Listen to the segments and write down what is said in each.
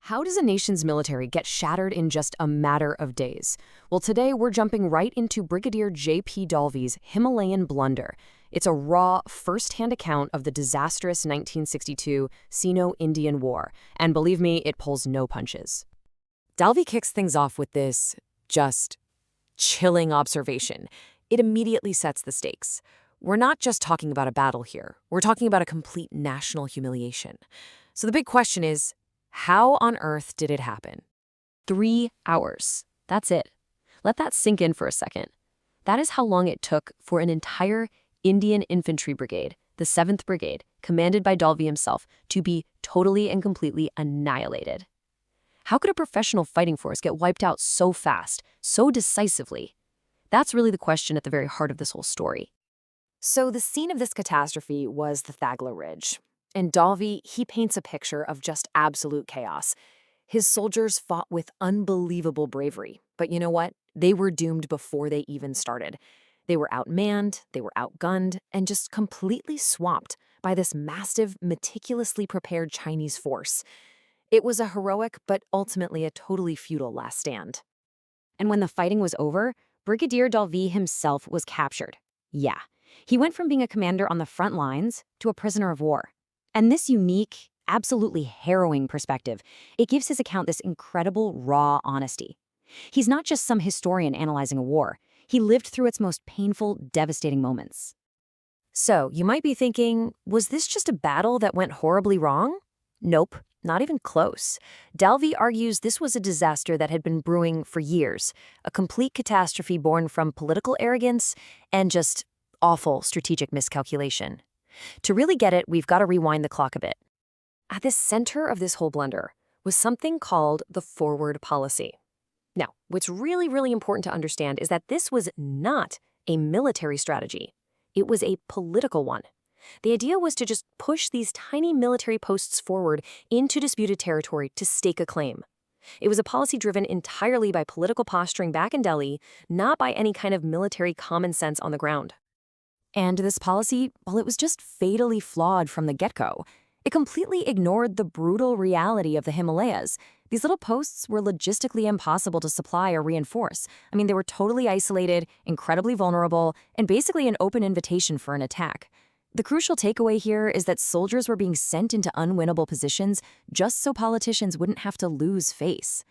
How does a nation's military get shattered in just a matter of days? Well, today we're jumping right into Brigadier J.P. Dalvi's Himalayan Blunder. It's a raw, first-hand account of the disastrous 1962 Sino-Indian War, and believe me, it pulls no punches. Dalvi kicks things off with this, just chilling observation. It immediately sets the stakes. We're not just talking about a battle here. We're talking about a complete national humiliation. So the big question is, how on earth did it happen? 3 hours. That's it. Let that sink in for a second. That is how long it took for an entire Indian infantry brigade, the 7th Brigade, commanded by Dalvi himself, to be totally and completely annihilated. How could a professional fighting force get wiped out so fast, so decisively? That's really the question at the very heart of this whole story. So the scene of this catastrophe was the Thagla Ridge. And Dalvi, he paints a picture of just absolute chaos. His soldiers fought with unbelievable bravery. But you know what? They were doomed before they even started. They were outmanned, they were outgunned, and just completely swamped by this massive, meticulously prepared Chinese force. It was a heroic, but ultimately a totally futile last stand. And when the fighting was over, Brigadier Dalvi himself was captured. Yeah, he went from being a commander on the front lines to a prisoner of war. And this unique, absolutely harrowing perspective, it gives his account this incredible, raw honesty. He's not just some historian analyzing a war. He lived through its most painful, devastating moments. So, you might be thinking, was this just a battle that went horribly wrong? Nope, not even close. Dalvi argues this was a disaster that had been brewing for years, a complete catastrophe born from political arrogance and just awful strategic miscalculation. To really get it, we've got to rewind the clock a bit. At the center of this whole blunder was something called the forward policy. Now, what's really, really important to understand is that this was not a military strategy. It was a political one. The idea was to just push these tiny military posts forward into disputed territory to stake a claim. It was a policy driven entirely by political posturing back in Delhi, not by any kind of military common sense on the ground. And this policy, well, it was just fatally flawed from the get-go. It completely ignored the brutal reality of the Himalayas. These little posts were logistically impossible to supply or reinforce. I mean, they were totally isolated, incredibly vulnerable, and basically an open invitation for an attack. The crucial takeaway here is that soldiers were being sent into unwinnable positions just so politicians wouldn't have to lose face.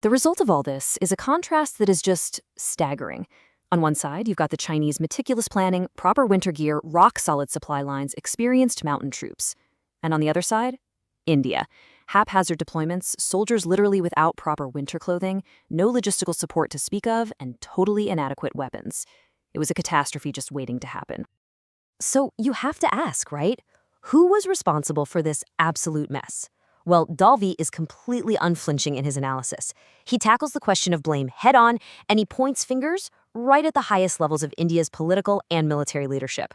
The result of all this is a contrast that is just staggering. On one side, you've got the Chinese meticulous planning, proper winter gear, rock-solid supply lines, experienced mountain troops. And on the other side, India. Haphazard deployments, soldiers literally without proper winter clothing, no logistical support to speak of, and totally inadequate weapons. It was a catastrophe just waiting to happen. So you have to ask, right? Who was responsible for this absolute mess? Well, Dalvi is completely unflinching in his analysis. He tackles the question of blame head-on, and he points fingers right at the highest levels of India's political and military leadership.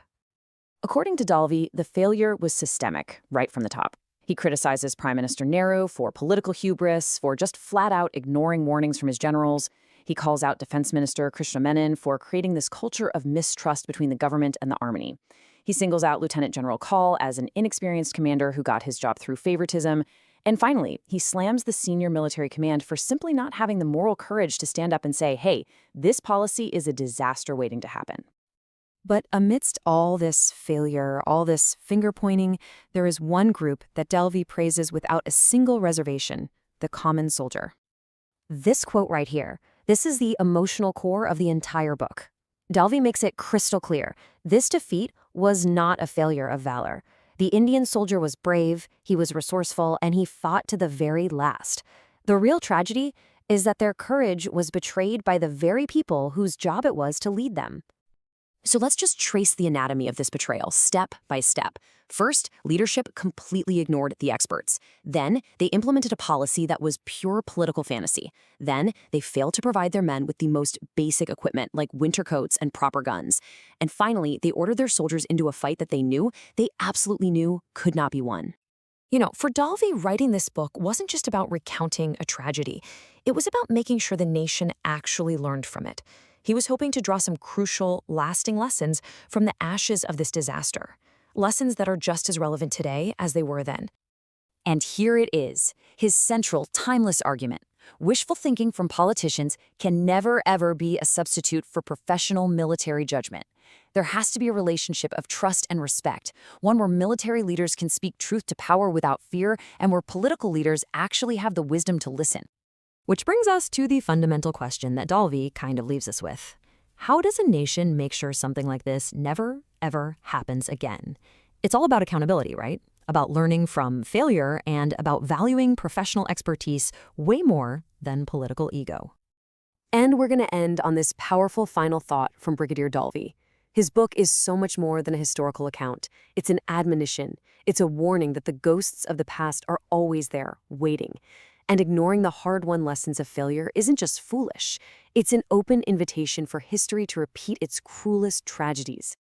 According to Dalvi, the failure was systemic, right from the top. He criticizes Prime Minister Nehru for political hubris, for just flat-out ignoring warnings from his generals. He calls out Defense Minister Krishna Menon for creating this culture of mistrust between the government and the army. He singles out Lieutenant General Kaul as an inexperienced commander who got his job through favoritism. And finally, he slams the senior military command for simply not having the moral courage to stand up and say, hey, this policy is a disaster waiting to happen. But amidst all this failure, all this finger-pointing, there is one group that Dalvi praises without a single reservation, the common soldier. This quote right here, this is the emotional core of the entire book. Dalvi makes it crystal clear. This defeat was not a failure of valor. The Indian soldier was brave, he was resourceful, and he fought to the very last. The real tragedy is that their courage was betrayed by the very people whose job it was to lead them. So let's just trace the anatomy of this betrayal step by step. First, leadership completely ignored the experts. Then, they implemented a policy that was pure political fantasy. Then, they failed to provide their men with the most basic equipment like winter coats and proper guns. And finally, they ordered their soldiers into a fight that they absolutely knew could not be won. You know, for Dalvi, writing this book wasn't just about recounting a tragedy. It was about making sure the nation actually learned from it. He was hoping to draw some crucial, lasting lessons from the ashes of this disaster. Lessons that are just as relevant today as they were then. And here it is, his central, timeless argument. Wishful thinking from politicians can never, ever be a substitute for professional military judgment. There has to be a relationship of trust and respect, one where military leaders can speak truth to power without fear and where political leaders actually have the wisdom to listen. Which brings us to the fundamental question that Dalvi kind of leaves us with. How does a nation make sure something like this never, ever happens again? It's all about accountability, right? About learning from failure and about valuing professional expertise way more than political ego. And we're going to end on this powerful final thought from Brigadier Dalvi. His book is so much more than a historical account. It's an admonition. It's a warning that the ghosts of the past are always there, waiting. And ignoring the hard-won lessons of failure isn't just foolish. It's an open invitation for history to repeat its cruelest tragedies.